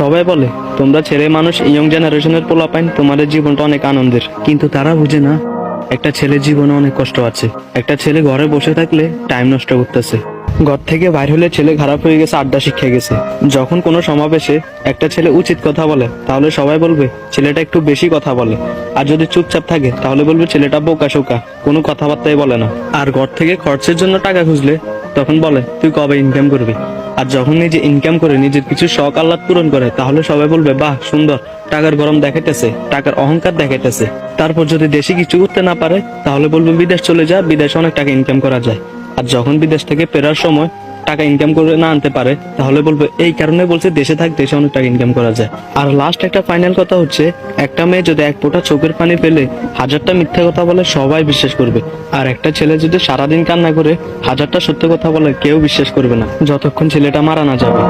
সবাই বলে তোমরা ছেলে মানুষ, ইয়ং জেনারেশনের পোলাপাইন, তোমাদের জীবনটা অনেক আনন্দের, কিন্তু তারা বুঝে না একটা ছেলের জীবনে অনেক কষ্ট আছে। একটা ছেলে ঘরে বসে থাকলে টাইম নষ্ট করতেছে, ঘর থেকে বাইর হলে ছেলে খারাপ হয়ে গেছে, আড্ডা শিখে গেছে। যখন কোনো সমাবেশে একটা ছেলে উচিত কথা বলে তাহলে সবাই বলবে ছেলেটা একটু বেশি কথা বলে, আর যদি চুপচাপ থাকে তাহলে বলবে ছেলেটা বোকা শোকা, কোনো কথাবার্তাই বলে না। আর ঘর থেকে খরচের জন্য টাকা খুঁজলে তখন বলে তুই কবে ইনকাম করবি। আর যখন নিজে ইনকাম করে নিজের কিছু শখ আহ্লাদ পূরণ করে তাহলে সবাই বলবে বাহ সুন্দর, টাকার গরম দেখাইতেছে, টাকার অহংকার দেখাইতেছে। তারপর যদি দেশে কিছু করতে না পারে তাহলে বলবে বিদেশ চলে যা, বিদেশে অনেক টাকা ইনকাম করা যায়। আর যখন বিদেশ থেকে ফেরার সময় টাকা ইনকাম করে না আনতে পারে তাহলে বলবে এই কারণে বলছে দেশে থাক, দেশে অনেক টাকা ইনকাম করা যায়। আর লাস্ট একটা ফাইনাল কথা হচ্ছে, একটা মেয়ে যদি এক ফোঁটা চোখের পানি ফেলে হাজারটা মিথ্যা কথা বলে সবাই বিশ্বাস করবে, আর একটা ছেলে যদি সারাদিন কান্না করে হাজারটা সত্য কথা বলে কেউ বিশ্বাস করবে না, যতক্ষণ ছেলেটা মারা না যাবে।